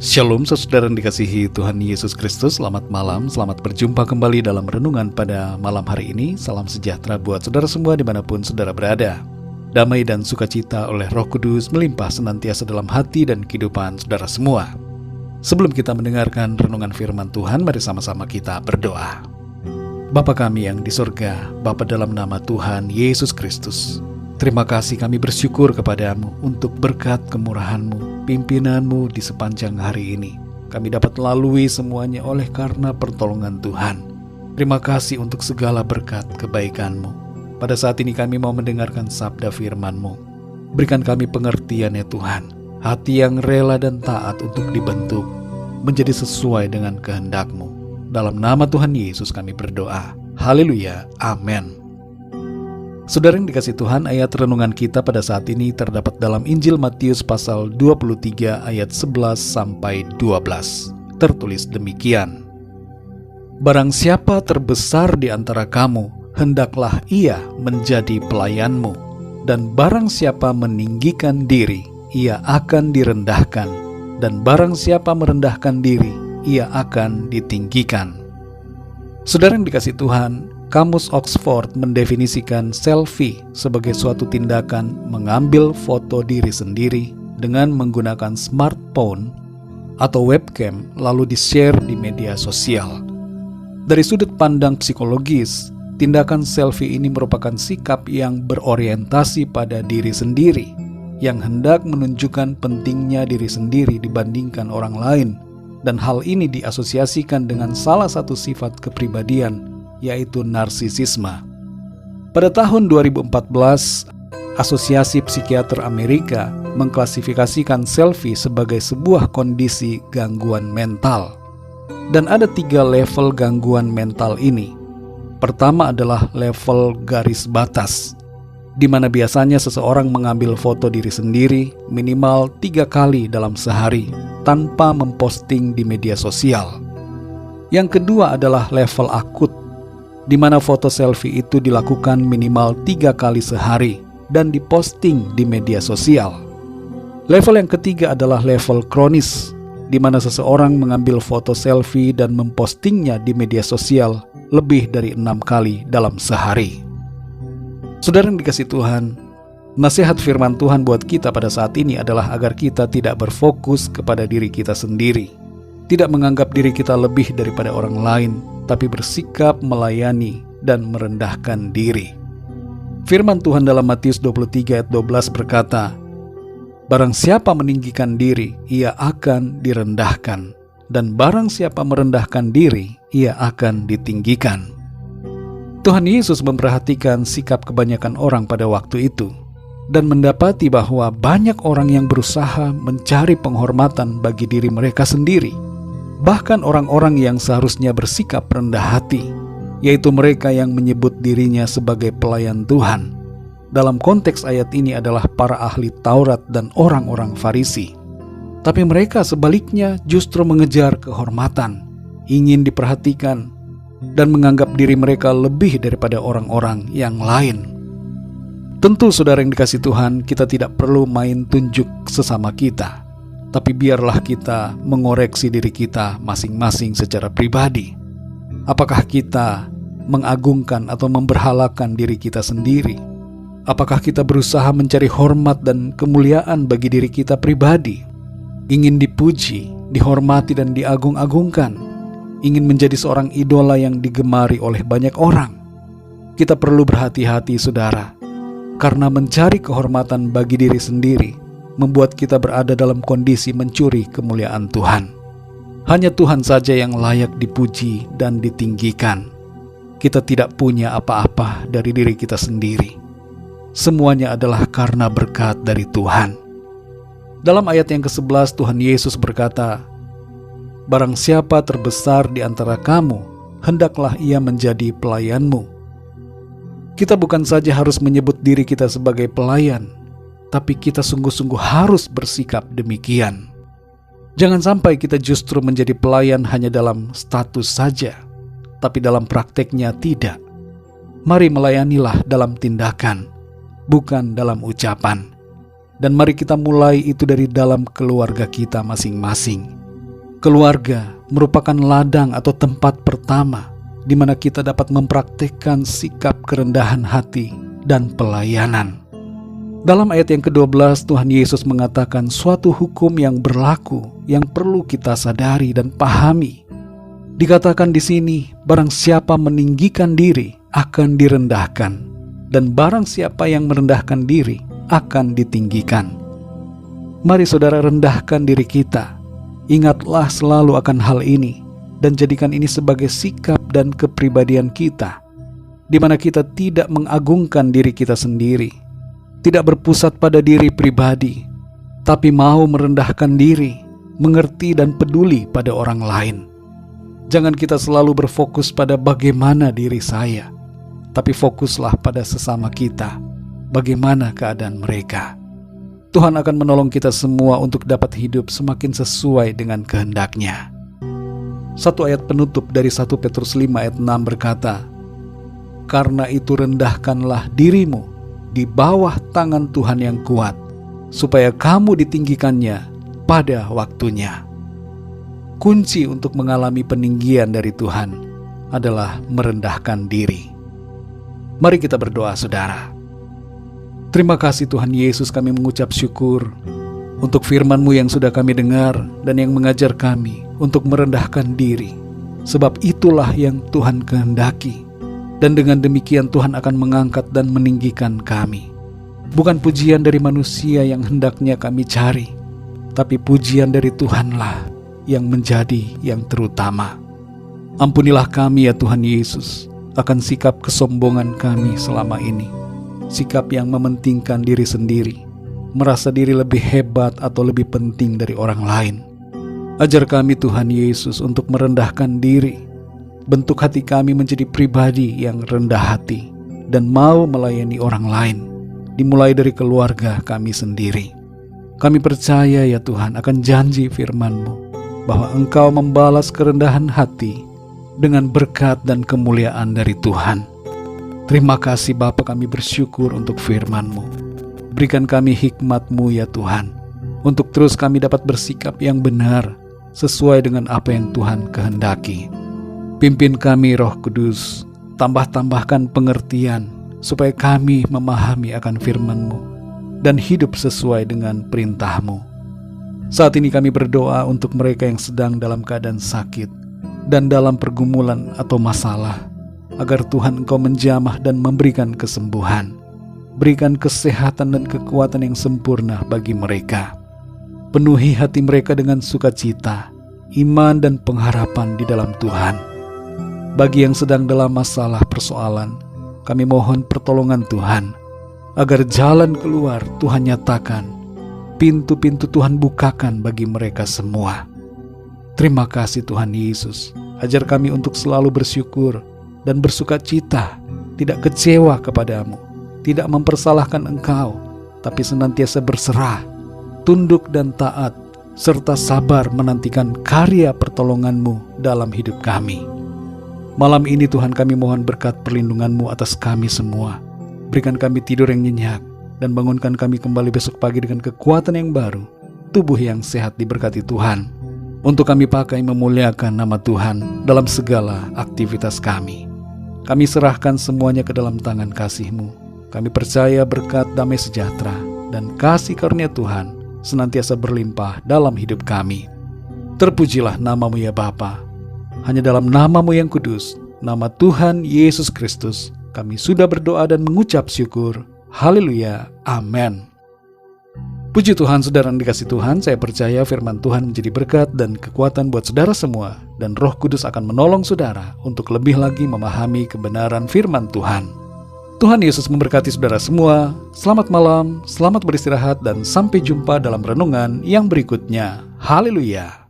Shalom saudara yang dikasihi Tuhan Yesus Kristus. Selamat malam, selamat berjumpa kembali dalam renungan pada malam hari ini. Salam sejahtera buat saudara semua dimanapun saudara berada. Damai dan sukacita oleh Roh Kudus melimpah senantiasa dalam hati dan kehidupan saudara semua. Sebelum kita mendengarkan renungan firman Tuhan, mari sama-sama kita berdoa. Bapa kami yang di surga, Bapa dalam nama Tuhan Yesus Kristus, terima kasih kami bersyukur kepadamu untuk berkat kemurahan-Mu, pimpinan-Mu di sepanjang hari ini. Kami dapat lalui semuanya oleh karena pertolongan Tuhan. Terima kasih untuk segala berkat kebaikan-Mu. Pada saat ini kami mau mendengarkan sabda firman-Mu. Berikan kami pengertian ya Tuhan, hati yang rela dan taat untuk dibentuk, menjadi sesuai dengan kehendak-Mu. Dalam nama Tuhan Yesus kami berdoa. Haleluya, amin. Saudara yang dikasih Tuhan, ayat renungan kita pada saat ini terdapat dalam Injil Matius pasal 23 ayat 11 sampai 12. Tertulis demikian. Barang siapa terbesar di antara kamu, hendaklah ia menjadi pelayanmu. Dan barang siapa meninggikan diri, ia akan direndahkan. Dan barang siapa merendahkan diri, ia akan ditinggikan. Saudara yang dikasih Tuhan, Kamus Oxford mendefinisikan selfie sebagai suatu tindakan mengambil foto diri sendiri dengan menggunakan smartphone atau webcam lalu di-share di media sosial. Dari sudut pandang psikologis, tindakan selfie ini merupakan sikap yang berorientasi pada diri sendiri, yang hendak menunjukkan pentingnya diri sendiri dibandingkan orang lain, dan hal ini diasosiasikan dengan salah satu sifat kepribadian, yaitu narsisisme. Pada tahun 2014, Asosiasi Psikiater Amerika mengklasifikasikan selfie sebagai sebuah kondisi gangguan mental. Dan ada 3 level gangguan mental ini. Pertama adalah level garis batas, di mana biasanya seseorang mengambil foto diri sendiri minimal 3 kali dalam sehari tanpa memposting di media sosial. Yang kedua adalah level akut, di mana foto selfie itu dilakukan minimal 3 kali sehari dan diposting di media sosial. Level yang ketiga adalah level kronis, di mana seseorang mengambil foto selfie dan mempostingnya di media sosial lebih dari 6 kali dalam sehari. Saudara yang dikasih Tuhan, nasihat firman Tuhan buat kita pada saat ini adalah agar kita tidak berfokus kepada diri kita sendiri, tidak menganggap diri kita lebih daripada orang lain, tapi bersikap melayani dan merendahkan diri. Firman Tuhan dalam Matius 23 ayat 12 berkata, barang siapa meninggikan diri, ia akan direndahkan, dan barang siapa merendahkan diri, ia akan ditinggikan. Tuhan Yesus memperhatikan sikap kebanyakan orang pada waktu itu, dan mendapati bahwa banyak orang yang berusaha mencari penghormatan bagi diri mereka sendiri. Bahkan orang-orang yang seharusnya bersikap rendah hati, yaitu mereka yang menyebut dirinya sebagai pelayan Tuhan. Dalam konteks ayat ini adalah para ahli Taurat dan orang-orang Farisi. Tapi mereka sebaliknya justru mengejar kehormatan, ingin diperhatikan, dan menganggap diri mereka lebih daripada orang-orang yang lain. Tentu saudara yang dikasih Tuhan, kita tidak perlu main tunjuk sesama kita, tapi biarlah kita mengoreksi diri kita masing-masing secara pribadi. Apakah kita mengagungkan atau memberhalakan diri kita sendiri? Apakah kita berusaha mencari hormat dan kemuliaan bagi diri kita pribadi? Ingin dipuji, dihormati dan diagung-agungkan? Ingin menjadi seorang idola yang digemari oleh banyak orang? Kita perlu berhati-hati saudara, karena mencari kehormatan bagi diri sendiri membuat kita berada dalam kondisi mencuri kemuliaan Tuhan. Hanya Tuhan saja yang layak dipuji dan ditinggikan. Kita tidak punya apa-apa dari diri kita sendiri. Semuanya adalah karena berkat dari Tuhan. Dalam ayat yang ke-11 Tuhan Yesus berkata, barang siapa terbesar di antara kamu, hendaklah ia menjadi pelayanmu. Kita bukan saja harus menyebut diri kita sebagai pelayan, tapi kita sungguh-sungguh harus bersikap demikian. Jangan sampai kita justru menjadi pelayan hanya dalam status saja, tapi dalam prakteknya tidak. Mari melayanilah dalam tindakan, bukan dalam ucapan. Dan mari kita mulai itu dari dalam keluarga kita masing-masing. Keluarga merupakan ladang atau tempat pertama di mana kita dapat mempraktikkan sikap kerendahan hati dan pelayanan. Dalam ayat yang ke-12, Tuhan Yesus mengatakan suatu hukum yang berlaku yang perlu kita sadari dan pahami. Dikatakan di sini, barang siapa meninggikan diri akan direndahkan, dan barang siapa yang merendahkan diri akan ditinggikan. Mari saudara rendahkan diri kita. Ingatlah selalu akan hal ini dan jadikan ini sebagai sikap dan kepribadian kita, di mana kita tidak mengagungkan diri kita sendiri, tidak berpusat pada diri pribadi, tapi mau merendahkan diri, mengerti dan peduli pada orang lain. Jangan kita selalu berfokus pada bagaimana diri saya, tapi fokuslah pada sesama kita, bagaimana keadaan mereka. Tuhan akan menolong kita semua untuk dapat hidup semakin sesuai dengan kehendak-Nya. Satu ayat penutup dari 1 Petrus 5 ayat 6 berkata, "Karena itu rendahkanlah dirimu di bawah tangan Tuhan yang kuat, supaya kamu ditinggikannya pada waktunya." Kunci untuk mengalami peninggian dari Tuhan adalah merendahkan diri. Mari kita berdoa, saudara. Terima kasih Tuhan Yesus, kami mengucap syukur untuk firman-Mu yang sudah kami dengar dan yang mengajar kami untuk merendahkan diri. Sebab itulah yang Tuhan kehendaki. Dan dengan demikian Tuhan akan mengangkat dan meninggikan kami. Bukan pujian dari manusia yang hendaknya kami cari, tapi pujian dari Tuhanlah yang menjadi yang terutama. Ampunilah kami ya Tuhan Yesus akan sikap kesombongan kami selama ini. Sikap yang mementingkan diri sendiri, merasa diri lebih hebat atau lebih penting dari orang lain. Ajar kami Tuhan Yesus untuk merendahkan diri. Bentuk hati kami menjadi pribadi yang rendah hati dan mau melayani orang lain, dimulai dari keluarga kami sendiri. Kami percaya ya Tuhan akan janji firman-Mu bahwa Engkau membalas kerendahan hati dengan berkat dan kemuliaan dari Tuhan. Terima kasih Bapa, kami bersyukur untuk firman-Mu. Berikan kami hikmat-Mu ya Tuhan, untuk terus kami dapat bersikap yang benar, sesuai dengan apa yang Tuhan kehendaki. Pimpin kami Roh Kudus, tambahkan pengertian, supaya kami memahami akan firman-Mu, dan hidup sesuai dengan perintah-Mu. Saat ini kami berdoa untuk mereka yang sedang dalam keadaan sakit, dan dalam pergumulan atau masalah, agar Tuhan Engkau menjamah dan memberikan kesembuhan. Berikan kesehatan dan kekuatan yang sempurna bagi mereka. Penuhi hati mereka dengan sukacita, iman dan pengharapan di dalam Tuhan. Bagi yang sedang dalam masalah persoalan, kami mohon pertolongan Tuhan, agar jalan keluar Tuhan nyatakan, pintu-pintu Tuhan bukakan bagi mereka semua. Terima kasih Tuhan Yesus, ajar kami untuk selalu bersyukur dan bersukacita, tidak kecewa kepadamu, tidak mempersalahkan Engkau, tapi senantiasa berserah, tunduk dan taat, serta sabar menantikan karya pertolongan-Mu dalam hidup kami. Malam ini Tuhan kami mohon berkat perlindungan-Mu atas kami semua. Berikan kami tidur yang nyenyak, dan bangunkan kami kembali besok pagi dengan kekuatan yang baru, tubuh yang sehat diberkati Tuhan, untuk kami pakai memuliakan nama Tuhan dalam segala aktivitas kami. Kami serahkan semuanya ke dalam tangan kasih-Mu. Kami percaya berkat damai sejahtera dan kasih karunia Tuhan senantiasa berlimpah dalam hidup kami. Terpujilah nama-Mu ya Bapa. Hanya dalam nama-Mu yang kudus, nama Tuhan Yesus Kristus, kami sudah berdoa dan mengucap syukur. Haleluya. Amin. Puji Tuhan, saudara yang dikasih Tuhan, saya percaya firman Tuhan menjadi berkat dan kekuatan buat saudara semua, dan Roh Kudus akan menolong saudara untuk lebih lagi memahami kebenaran firman Tuhan. Tuhan Yesus memberkati saudara semua. Selamat malam, selamat beristirahat, dan sampai jumpa dalam renungan yang berikutnya. Haleluya.